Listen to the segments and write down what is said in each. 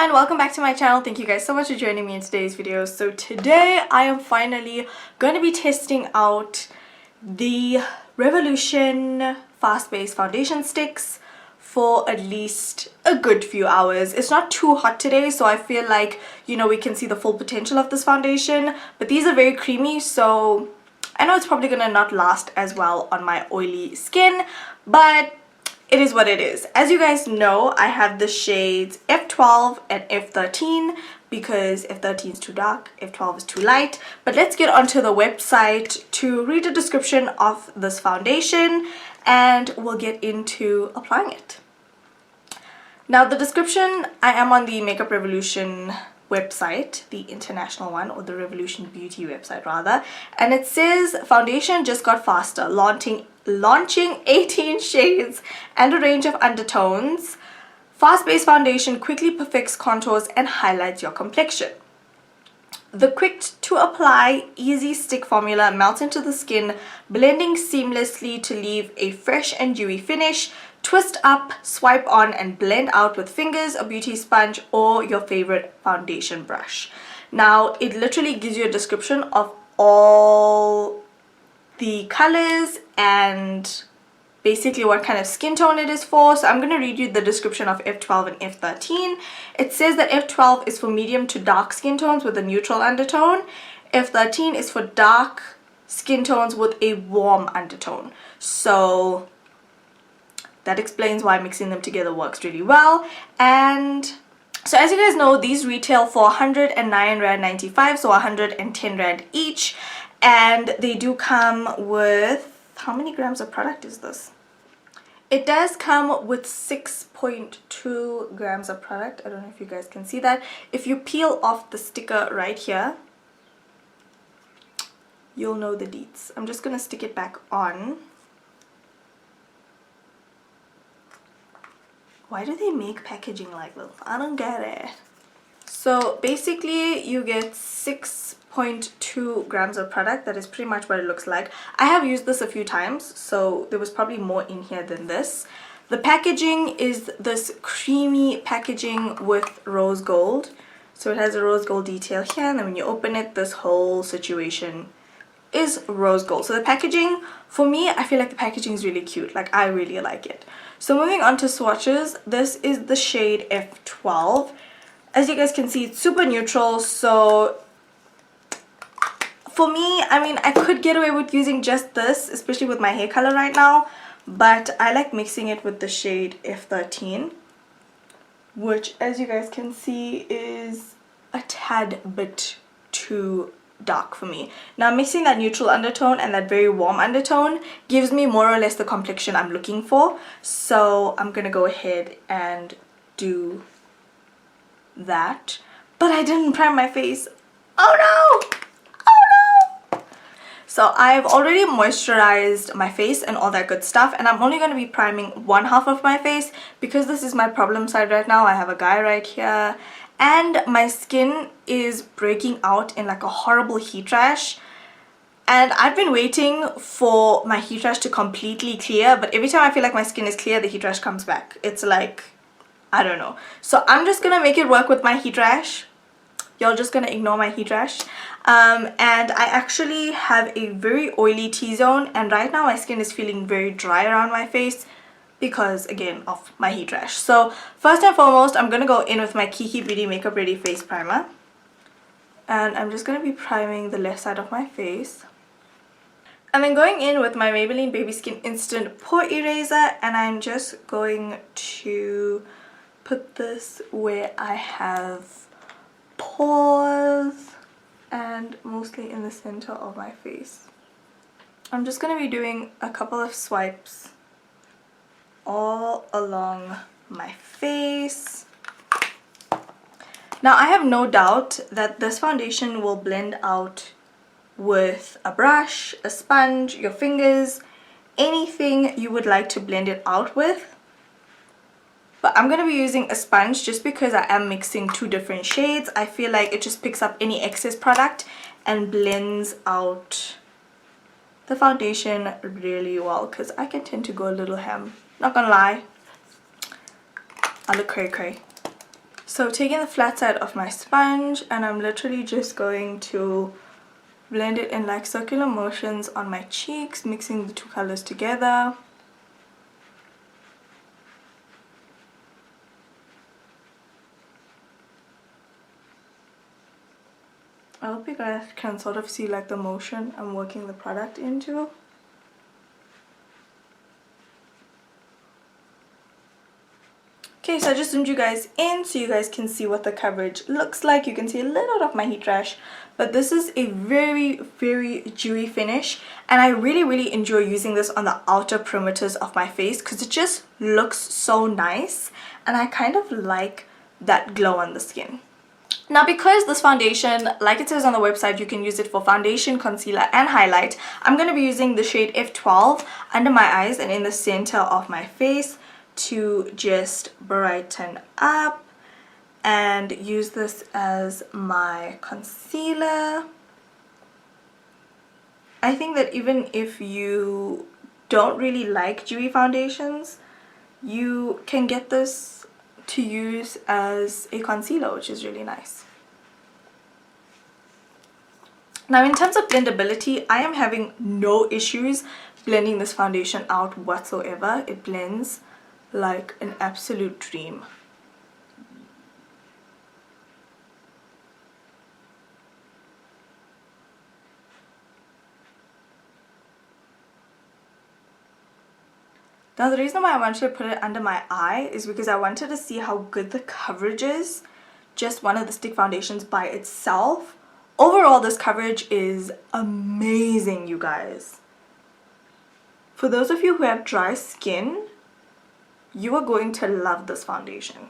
everyone, welcome back to my channel. Thank you guys so much for joining me in today's video. So today I am finally going to be testing out the Revolution Fast Base foundation sticks for at least a good few hours. It's not too hot today, so I feel like, you know, we can see the full potential of this foundation, but these are very creamy, so I know it's probably gonna not last as well on my oily skin, but it is what it is. As you guys know, I have the shades F12 and F13 because F13 is too dark, F12 is too light. But let's get onto the website to read the description of this foundation and we'll get into applying it. Now the description, I am on the Makeup Revolution website, the international one, or the Revolution Beauty website rather, and it says foundation just got faster, launching 18 shades and a range of undertones. Fast base foundation quickly perfects contours and highlights your complexion. The quick to apply, easy stick formula melts into the skin, blending seamlessly to leave a fresh and dewy finish. Twist up, swipe on and blend out with fingers, a beauty sponge or your favorite foundation brush. Now it literally gives you a description of all the colors and basically what kind of skin tone it is for. So I'm going to read you the description of F12 and F13. It says that F12 is for medium to dark skin tones with a neutral undertone. F13 is for dark skin tones with a warm undertone. So that explains why mixing them together works really well. And so as you guys know, these retail for 109 Rand 95, so 110 Rand each. And they do come with, how many grams of product is this? It does come with 6.2 grams of product. I don't know if you guys can see that. If you peel off the sticker right here, you'll know the deets. I'm just going to stick it back on. Why do they make packaging like this? I don't get it. So basically you get 6.2 grams of product. That is pretty much what it looks like. I have used this a few times, so there was probably more in here than this. The packaging is this creamy packaging with rose gold. So it has a rose gold detail here, and then when you open it, this whole situation is rose gold. So the packaging, for me, I feel like the packaging is really cute. Like, I really like it. So moving on to swatches, this is the shade F12. As you guys can see, it's super neutral, so for me, I mean, I could get away with using just this, especially with my hair color right now, but I like mixing it with the shade F13, which, as you guys can see, is a tad bit too dark for me. Now mixing that neutral undertone and that very warm undertone gives me more or less the complexion I'm looking for, so I'm gonna go ahead and do that. But I didn't prime my face. Oh no! Oh no! So I've already moisturized my face and all that good stuff, and I'm only going to be priming one half of my face because this is my problem side right now. I have a guy right here and my skin is breaking out in like a horrible heat rash, and I've been waiting for my heat rash to completely clear, but every time I feel like my skin is clear, the heat rash comes back. It's like, I don't know. So I'm just gonna make it work with my heat rash. You're just gonna ignore my heat rash. And I actually have a very oily T-zone, and right now my skin is feeling very dry around my face because, again, of my heat rash. So first and foremost, I'm gonna go in with my Kiki Beauty Makeup Ready Face Primer, and I'm just gonna be priming the left side of my face. And then going in with my Maybelline Baby Skin Instant Pore Eraser, and I'm just going to put this where I have pores and mostly in the center of my face. I'm just going to be doing a couple of swipes all along my face. Now I have no doubt that this foundation will blend out with a brush, a sponge, your fingers, anything you would like to blend it out with. But I'm going to be using a sponge just because I am mixing two different shades. I feel like it just picks up any excess product and blends out the foundation really well, because I can tend to go a little ham. Not gonna lie, I look cray cray. So taking the flat side of my sponge, and I'm literally just going to blend it in like circular motions on my cheeks, mixing the two colors together. I hope you guys can sort of see like the motion I'm working the product into. Okay, so I just zoomed you guys in so you guys can see what the coverage looks like. You can see a little of my heat rash, but this is a very, very dewy finish, and I really enjoy using this on the outer perimeters of my face because it just looks so nice, and I kind of like that glow on the skin. Now, because this foundation, like it says on the website, you can use it for foundation, concealer and highlight, I'm going to be using the shade F12 under my eyes and in the center of my face to just brighten up, and use this as my concealer. I think that even if you don't really like dewy foundations, you can get this to use as a concealer, which is really nice. Now, in terms of blendability, I am having no issues blending this foundation out whatsoever. It blends like an absolute dream. Now, the reason why I wanted to put it under my eye is because I wanted to see how good the coverage is, just one of the stick foundations by itself. Overall, this coverage is amazing, you guys. For those of you who have dry skin, you are going to love this foundation.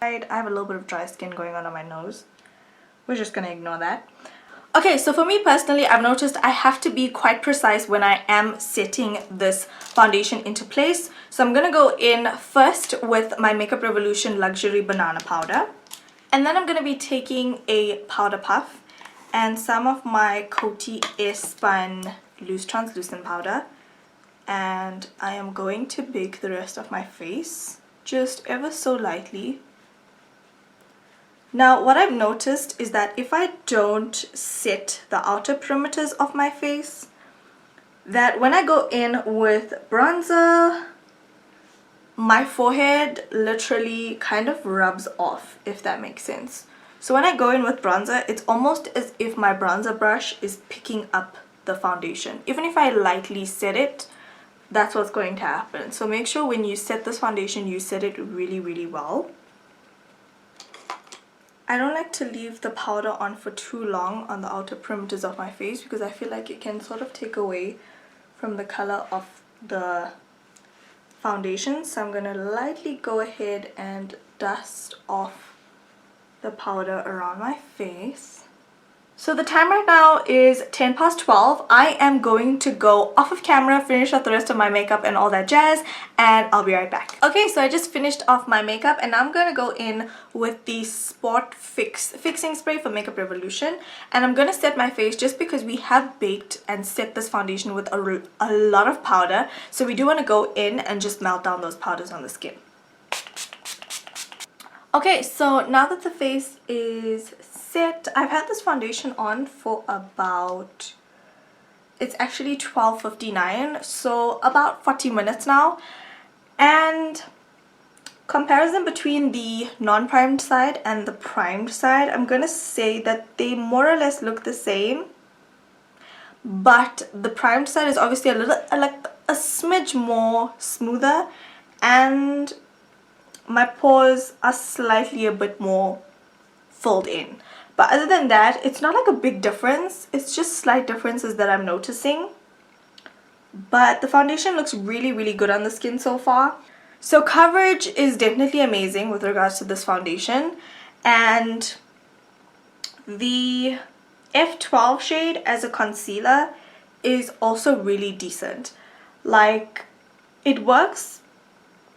I have a little bit of dry skin going on my nose. We're just gonna ignore that. Okay, so for me personally, I've noticed I have to be quite precise when I am setting this foundation into place. So I'm gonna go in first with my Makeup Revolution Luxury Banana Powder. And then I'm gonna be taking a powder puff and some of my Coty Airspun Loose Translucent Powder. And I am going to bake the rest of my face just ever so lightly. Now, what I've noticed is that if I don't set the outer perimeters of my face, that when I go in with bronzer, my forehead literally kind of rubs off, if that makes sense. So when I go in with bronzer, it's almost as if my bronzer brush is picking up the foundation. Even if I lightly set it, that's what's going to happen. So make sure when you set this foundation, you set it really well. I don't like to leave the powder on for too long on the outer perimeters of my face because I feel like it can sort of take away from the color of the foundation. So I'm going to lightly go ahead and dust off the powder around my face. So the time right now is 10 past 12. I am going to go off of camera, finish off the rest of my makeup and all that jazz, and I'll be right back. Okay, so I just finished off my makeup and I'm going to go in with the Spot Fixing Spray for Makeup Revolution, and I'm going to set my face just because we have baked and set this foundation with a lot of powder. So we do want to go in and just melt down those powders on the skin. Okay, so now that the face is set, I've had this foundation on for about, it's actually 12:59, so about 40 minutes now. And comparison between the non-primed side and the primed side, I'm gonna say that they more or less look the same, but the primed side is obviously a little, like a smidge more smoother, and my pores are slightly a bit more filled in. But other than that, it's not like a big difference. It's just slight differences that I'm noticing. But the foundation looks really good on the skin so far. So coverage is definitely amazing with regards to this foundation. And the F12 shade as a concealer is also really decent. Like, it works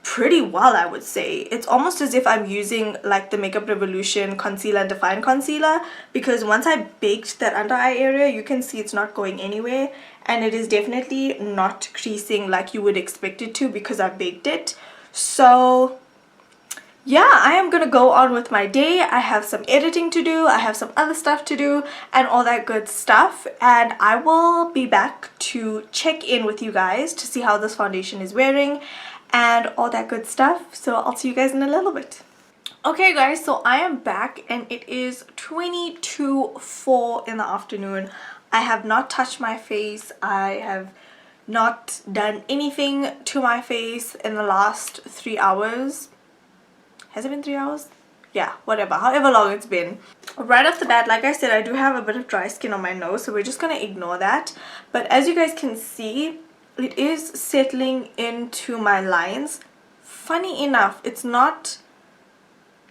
pretty well, I would say. It's almost as if I'm using like the Makeup Revolution Concealer and Define Concealer, because once I baked that under eye area, you can see it's not going anywhere, and it is definitely not creasing like you would expect it to because I baked it. So yeah, I am gonna go on with my day. I have some editing to do, I have some other stuff to do, and all that good stuff, and I will be back to check in with you guys to see how this foundation is wearing and all that good stuff. So I'll see you guys in a little bit. Okay guys, so I am back and it is 22:04 in the afternoon. I have not touched my face. I have not done anything to my face in the last 3 hours. Has it been 3 hours? Yeah, whatever, however long it's been. Right off the bat, like I said, I do have a bit of dry skin on my nose, so we're just gonna ignore that. But as you guys can see, it is settling into my lines. Funny enough, it's not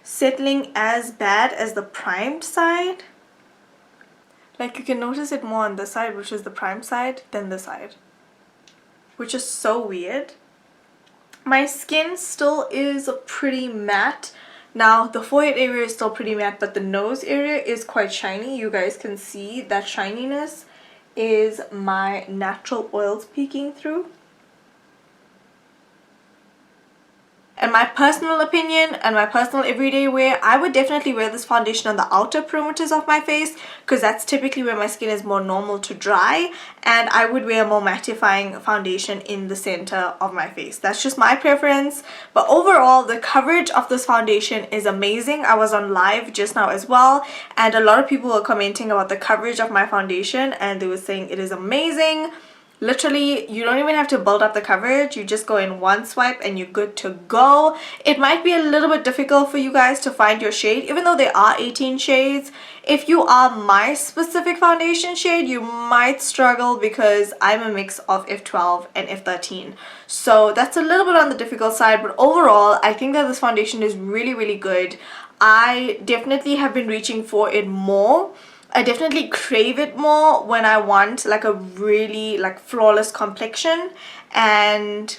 settling as bad as the primed side. Like, you can notice it more on this side, which is the primed side, than this side, which is so weird. My skin still is pretty matte. Now the forehead area is still pretty matte, but the nose area is quite shiny. You guys can see that shininess is my natural oils peeking through. In my personal opinion and my personal everyday wear, I would definitely wear this foundation on the outer perimeters of my face, because that's typically where my skin is more normal to dry, and I would wear a more mattifying foundation in the center of my face. That's just my preference. But overall, the coverage of this foundation is amazing. I was on live just now as well, and a lot of people were commenting about the coverage of my foundation, and they were saying it is amazing. Literally, you don't even have to build up the coverage. You just go in one swipe and you're good to go. It might be a little bit difficult for you guys to find your shade, even though there are 18 shades. If you are my specific foundation shade, you might struggle because I'm a mix of F12 and F13. So that's a little bit on the difficult side, but overall, I think that this foundation is really, really good. I definitely have been reaching for it more. I definitely crave it more when I want like a really like flawless complexion, and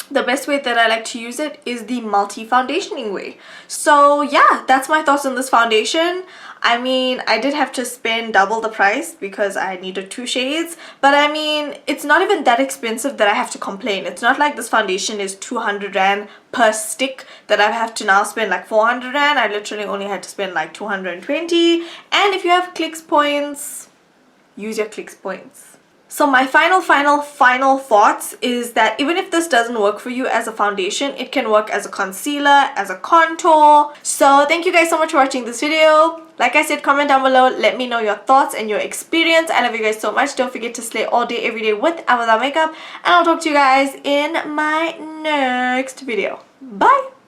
the best way that I like to use it is the multi foundationing way. So yeah, that's my thoughts on this foundation. I mean, I did have to spend double the price because I needed 2 shades, but I mean, it's not even that expensive that I have to complain. It's not like this foundation is 200 Rand per stick that I have to now spend like 400 Rand. I literally only had to spend like 220. And if you have clicks points, use your clicks points. So my final thoughts is that even if this doesn't work for you as a foundation, it can work as a concealer, as a contour. So thank you guys so much for watching this video. Like I said, comment down below, let me know your thoughts and your experience. I love you guys so much. Don't forget to slay all day, every day with and without makeup. And I'll talk to you guys in my next video. Bye!